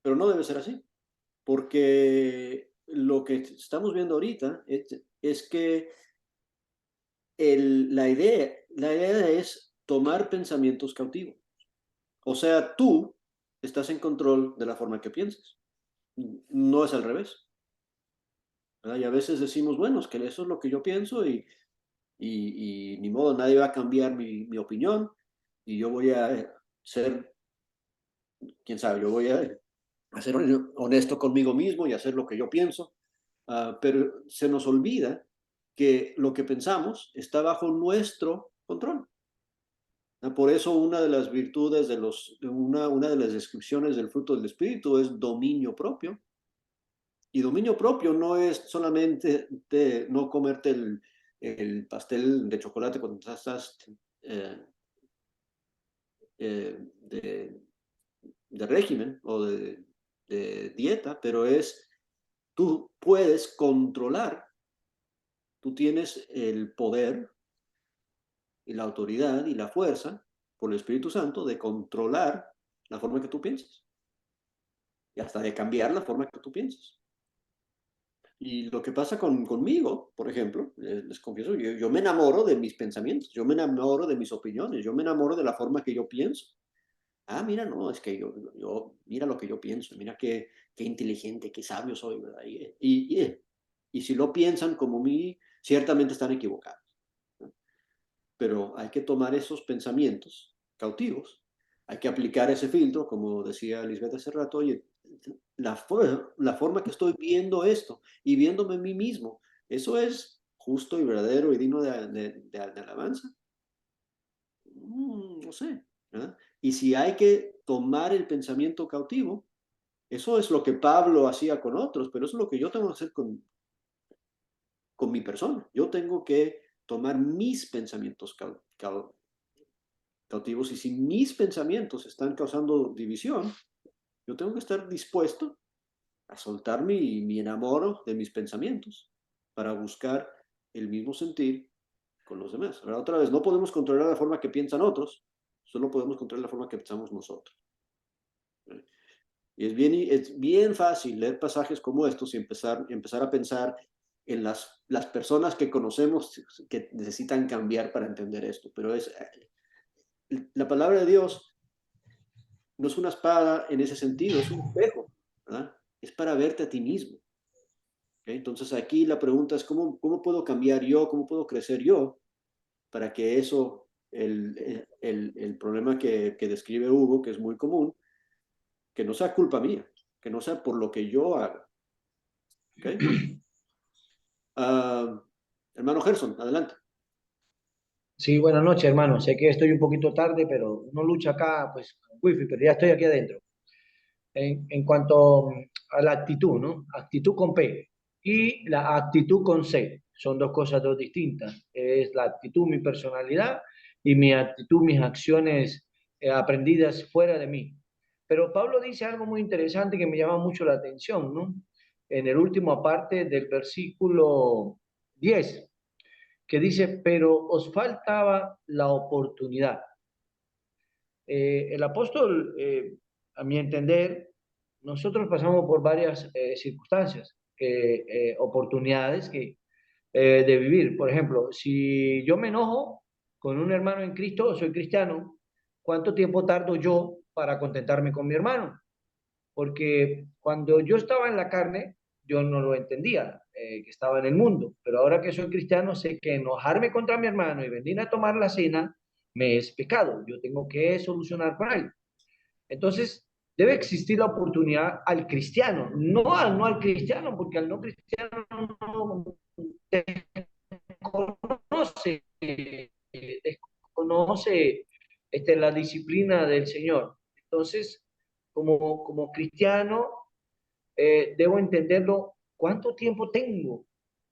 B: Pero no debe ser así, porque lo que estamos viendo ahorita es que la idea es tomar pensamientos cautivos. O sea, tú estás en control de la forma que piensas. No es al revés, ¿verdad? Y a veces decimos, bueno, es que eso es lo que yo pienso y ni modo, nadie va a cambiar mi opinión y yo voy a ser, quién sabe, yo voy a ser honesto conmigo mismo y hacer lo que yo pienso. Pero se nos olvida que lo que pensamos está bajo nuestro control. Por eso una de las virtudes una de las descripciones del fruto del Espíritu es dominio propio. Y dominio propio no es solamente de no comerte el pastel de chocolate cuando estás de régimen o de dieta, pero tú puedes controlar, tú tienes el poder y la autoridad y la fuerza por el Espíritu Santo de controlar la forma que tú piensas y hasta de cambiar la forma que tú piensas. Y lo que pasa conmigo, por ejemplo, les confieso, yo me enamoro de mis pensamientos, yo me enamoro de mis opiniones, yo me enamoro de la forma que yo pienso. Mira, no, es que mira lo que yo pienso, mira qué inteligente, qué sabio soy, ¿verdad? Y si lo piensan como mí, ciertamente están equivocados, ¿no? Pero hay que tomar esos pensamientos cautivos, hay que aplicar ese filtro, como decía Lisbeth hace rato, oye, la forma que estoy viendo esto y viéndome a mí mismo, ¿eso es justo y verdadero y digno de alabanza? No sé, ¿verdad? Y si hay que tomar el pensamiento cautivo, eso es lo que Pablo hacía con otros, pero eso es lo que yo tengo que hacer con mi persona. Yo tengo que tomar mis pensamientos cautivos y si mis pensamientos están causando división, yo tengo que estar dispuesto a soltar mi enamoro de mis pensamientos para buscar el mismo sentir con los demás. Ahora, otra vez, no podemos controlar la forma que piensan otros, solo podemos controlar la forma que pensamos nosotros. Y es bien fácil leer pasajes como estos y empezar a pensar en las personas que conocemos que necesitan cambiar para entender esto. Pero la palabra de Dios no es una espada en ese sentido, es un espejo, ¿verdad? Es para verte a ti mismo. ¿Okay? Entonces aquí la pregunta es, ¿cómo puedo cambiar yo? ¿Cómo puedo crecer yo? Para que eso, el problema que describe Hugo, que es muy común, que no sea culpa mía, que no sea por lo que yo haga. ¿Okay? Hermano Gerson, adelante.
J: Sí, buenas noches, hermano. Sé que estoy un poquito tarde, pero no lucha acá, pues, wifi, pero ya estoy aquí adentro. En cuanto a la actitud, ¿no? Actitud con P y la actitud con C. Son dos cosas dos distintas. Es la actitud, mi personalidad, y mi actitud, mis acciones aprendidas fuera de mí. Pero Pablo dice algo muy interesante que me llama mucho la atención, ¿no? En el último parte del versículo 10 que dice, pero os faltaba la oportunidad. El apóstol, a mi entender, nosotros pasamos por varias circunstancias, oportunidades de vivir. Por ejemplo, si yo me enojo con un hermano en Cristo, soy cristiano, ¿cuánto tiempo tardo yo para contentarme con mi hermano? Porque cuando yo estaba en la carne, yo no lo entendía, que estaba en el mundo, pero ahora que soy cristiano, sé que enojarme contra mi hermano y venir a tomar la cena me es pecado, yo tengo que solucionar con él. Entonces, debe existir la oportunidad al cristiano, no al no al cristiano, porque al no cristiano no conoce la disciplina del Señor. Entonces, como cristiano, debo entenderlo, ¿cuánto tiempo tengo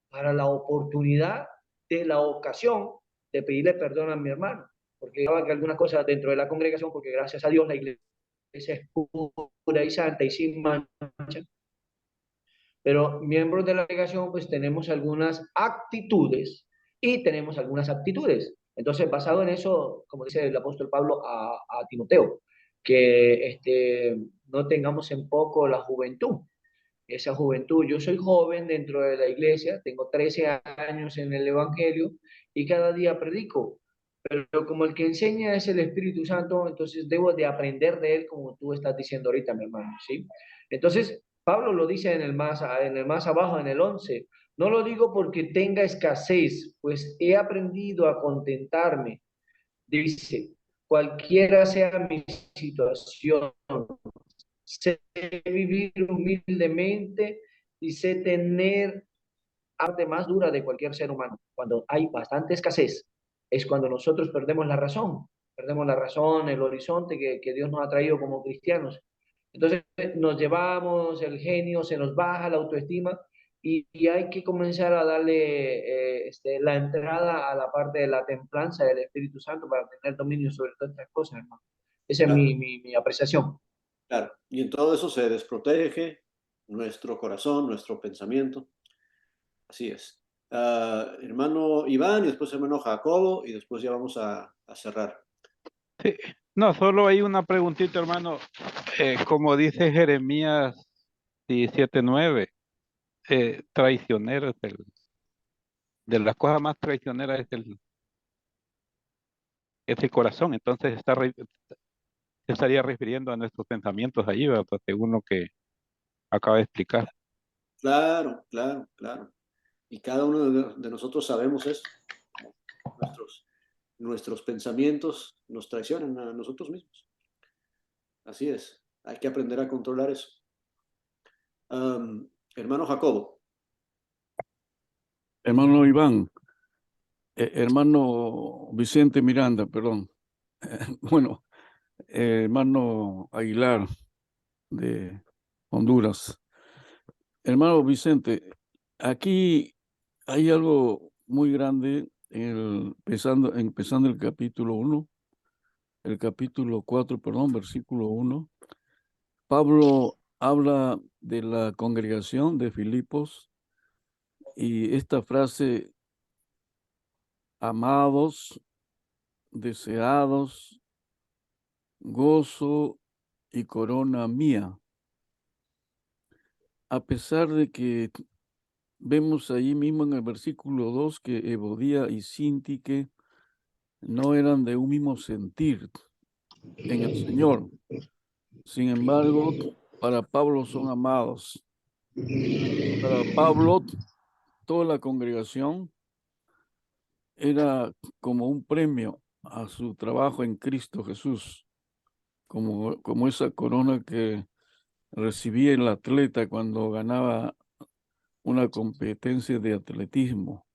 J: para la oportunidad de la ocasión de pedirle perdón a mi hermano? Porque hago que algunas cosas dentro de la congregación, porque gracias a Dios la iglesia es pura y santa y sin mancha, pero miembros de la congregación pues tenemos algunas actitudes y tenemos algunas aptitudes. Entonces, basado en eso, como dice el apóstol Pablo a Timoteo, que no tengamos en poco la juventud. Esa juventud, yo soy joven dentro de la iglesia, tengo 13 años en el Evangelio y cada día predico, pero como el que enseña es el Espíritu Santo, entonces debo de aprender de él como tú estás diciendo ahorita, mi hermano, ¿sí? Entonces, Pablo lo dice en el más abajo, en el 11, no lo digo porque tenga escasez, pues he aprendido a contentarme, dice, cualquiera sea mi situación, sé vivir humildemente y sé tener parte más dura de cualquier ser humano. Cuando hay bastante escasez, es cuando nosotros perdemos la razón, el horizonte que Dios nos ha traído como cristianos. Entonces nos llevamos el genio, se nos baja la autoestima y hay que comenzar a darle la entrada a la parte de la templanza del Espíritu Santo para tener dominio sobre todas estas cosas, hermano. Esa es
B: Claro,
J: mi apreciación.
B: claro. Y en todo eso se desprotege nuestro corazón, nuestro pensamiento. Así es. Hermano Iván y después hermano Jacobo y después ya vamos a cerrar.
G: Sí. No, solo hay una preguntita, hermano. Como dice Jeremías 17:9, traicionero es de las cosas más traicioneras es el corazón. Entonces se estaría refiriendo a nuestros pensamientos allí, ¿verdad? Según lo que acaba de explicar.
B: Claro, claro, claro. Y cada uno de nosotros sabemos eso. Nuestros pensamientos nos traicionan a nosotros mismos. Así es. Hay que aprender a controlar eso. Hermano Jacobo.
K: Hermano Iván, hermano Vicente Miranda, perdón. Bueno, hermano Aguilar de Honduras. Hermano Vicente, aquí hay algo muy grande, empezando el capítulo 1, el capítulo 4, perdón, versículo 1. Pablo habla de la congregación de Filipos y esta frase, amados, deseados, gozo y corona mía. A pesar de que vemos ahí mismo en el versículo 2 que Evodía y Síntique no eran de un mismo sentir en el Señor. Sin embargo, para Pablo son amados. Para Pablo, toda la congregación era como un premio a su trabajo en Cristo Jesús, como esa corona que recibía el atleta cuando ganaba una competencia de atletismo.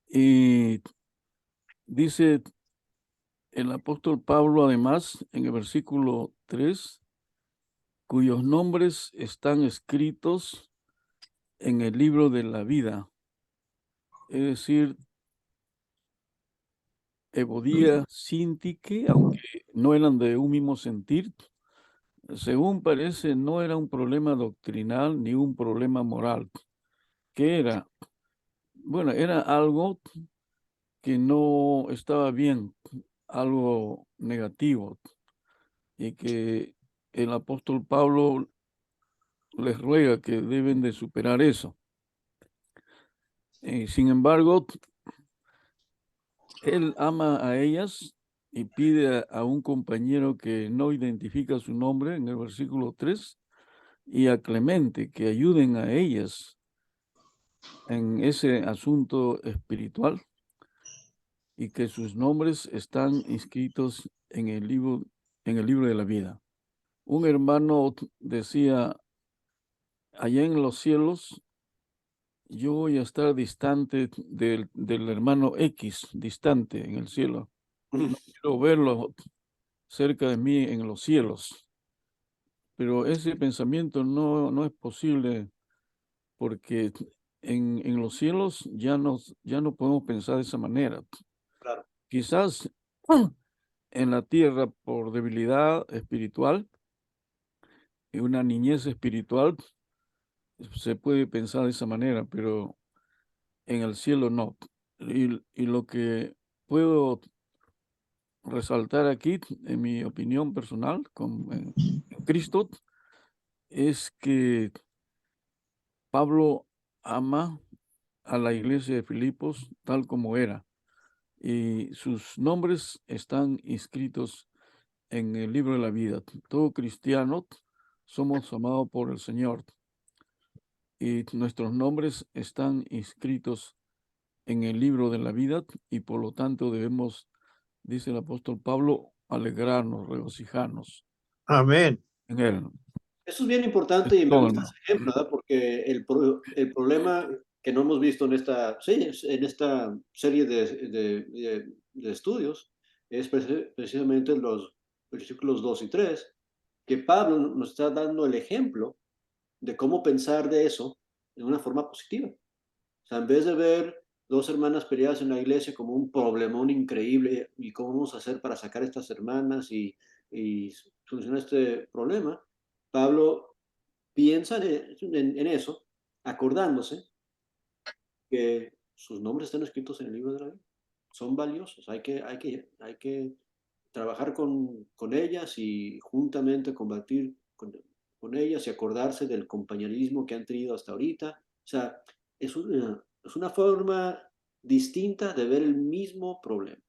K: Y dice el apóstol Pablo, además, en el versículo 3, cuyos nombres están escritos en el libro de la vida. Es decir, Evodía, Síntique, aunque no eran de un mismo sentir, según parece, no era un problema doctrinal ni un problema moral. ¿Qué era? Bueno, era algo que no estaba bien, algo negativo, y que el apóstol Pablo les ruega que deben de superar eso. Sin embargo, él ama a ellas y pide a un compañero que no identifica su nombre en el versículo 3 y a Clemente que ayuden a ellas en ese asunto espiritual y que sus nombres están inscritos en el libro de la vida. Un hermano decía, allá en los cielos yo voy a estar distante del hermano X, distante en el cielo. No quiero verlo cerca de mí en los cielos. Pero ese pensamiento no es posible porque en los cielos ya no podemos pensar de esa manera.
B: Claro.
K: Quizás en la tierra por debilidad espiritual y una niñez espiritual se puede pensar de esa manera, pero en el cielo no. Y lo que puedo resaltar aquí, en mi opinión personal, en Cristo, es que Pablo ama a la iglesia de Filipos tal como era, y sus nombres están inscritos en el libro de la vida. Todo cristiano somos amados por el Señor y nuestros nombres están inscritos en el libro de la vida y por lo tanto debemos, dice el apóstol Pablo, alegrarnos, regocijarnos
A: Amén.
K: en él.
B: Eso es bien importante y me
K: Todo,
B: gusta
K: hermano.
B: ese ejemplo, ¿verdad? Porque el problema que no hemos visto en esta, sí, en esta serie de estudios es precisamente los versículos 2 y 3, que Pablo nos está dando el ejemplo de cómo pensar de eso de una forma positiva. O sea, en vez de ver dos hermanas peleadas en la iglesia como un problemón increíble y cómo vamos a hacer para sacar a estas hermanas y solucionar este problema, Pablo piensa en eso, acordándose que sus nombres están escritos en el libro de la vida. Son valiosos, hay que trabajar con ellas y juntamente combatir con ellas y acordarse del compañerismo que han tenido hasta ahorita. O sea, es una forma distinta de ver el mismo problema.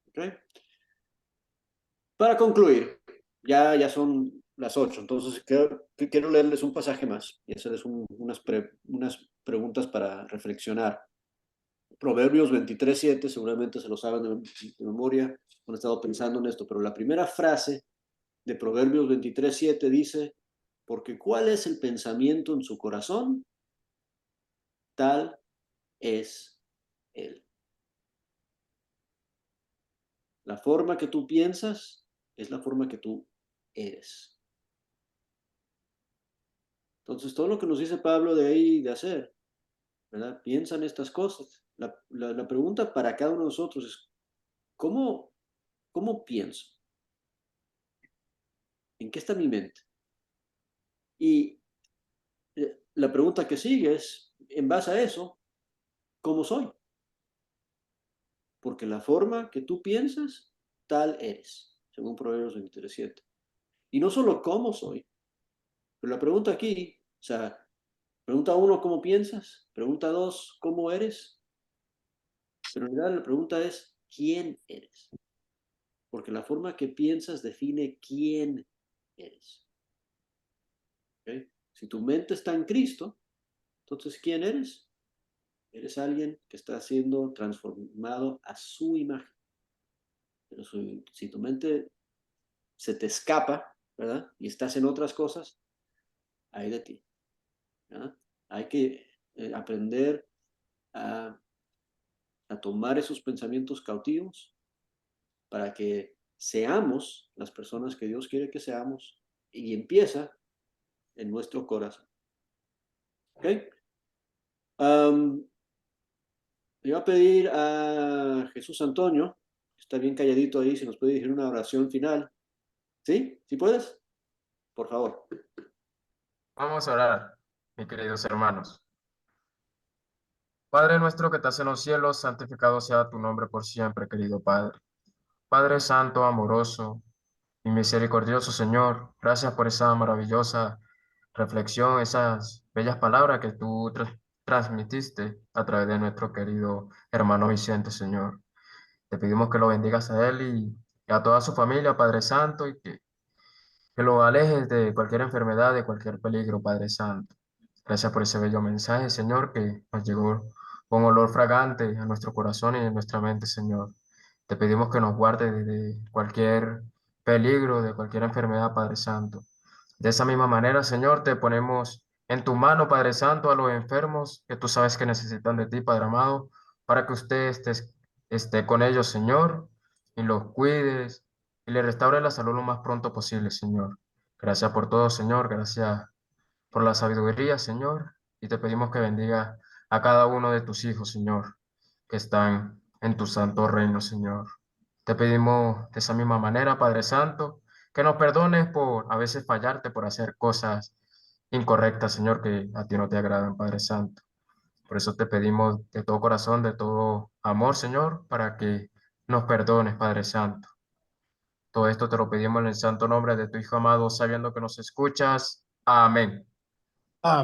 B: ¿Okay? Para concluir, ya son las 8, entonces quiero leerles un pasaje más y hacerles unas preguntas para reflexionar. Proverbios 23:7, seguramente se lo saben de memoria, han estado pensando en esto, pero la primera frase de Proverbios 23:7 dice, porque ¿cuál es el pensamiento en su corazón? Tal es él. La forma que tú piensas es la forma que tú eres. Entonces, todo lo que nos dice Pablo de ahí de hacer, ¿verdad? Piensa en estas cosas. La pregunta para cada uno de nosotros es, ¿cómo pienso? ¿En qué está mi mente? Y la pregunta que sigue es, en base a eso, ¿cómo soy? Porque la forma que tú piensas, tal eres, según Proverbios 23:7. Y no solo cómo soy, pero la pregunta aquí, o sea, pregunta 1, ¿cómo piensas? Pregunta 2, ¿cómo eres? Pero en realidad la pregunta es, ¿quién eres? Porque la forma que piensas define quién eres. ¿Okay? Si tu mente está en Cristo, entonces ¿quién eres? Eres alguien que está siendo transformado a su imagen. Pero si tu mente se te escapa, ¿verdad? Y estás en otras cosas, hay de ti. ¿Verdad? Hay que aprender a tomar esos pensamientos cautivos para que seamos las personas que Dios quiere que seamos y empieza en nuestro corazón. ¿Ok? Le voy a pedir a Jesús Antonio, que está bien calladito ahí, si nos puede decir una oración final. ¿Sí? ¿Sí puedes? Por favor.
L: Vamos a orar, mis queridos hermanos. Padre nuestro que estás en los cielos, santificado sea tu nombre por siempre, querido Padre. Padre Santo, amoroso y misericordioso Señor, gracias por esa maravillosa reflexión, esas bellas palabras que tú transmitiste a través de nuestro querido hermano Vicente, Señor. Te pedimos que lo bendigas a él y a toda su familia, Padre Santo, y que lo alejes de cualquier enfermedad, de cualquier peligro, Padre Santo. Gracias por ese bello mensaje, Señor, que nos llegó con olor fragante a nuestro corazón y a nuestra mente, Señor. Te pedimos que nos guarde de cualquier peligro, de cualquier enfermedad, Padre Santo. De esa misma manera, Señor, te ponemos en tu mano, Padre Santo, a los enfermos que tú sabes que necesitan de ti, Padre amado, para que usted esté con ellos, Señor, y los cuides y le restaure la salud lo más pronto posible, Señor. Gracias por todo, Señor. Gracias por la sabiduría, Señor. Y te pedimos que bendiga a cada uno de tus hijos, Señor, que están en tu santo reino, Señor. Te pedimos de esa misma manera, Padre Santo, que nos perdones por a veces fallarte, por hacer cosas incorrectas, Señor, que a ti no te agradan, Padre Santo. Por eso te pedimos de todo corazón, de todo amor, Señor, para que nos perdones, Padre Santo. Todo esto te lo pedimos en el santo nombre de tu Hijo amado, sabiendo que nos escuchas. Amén.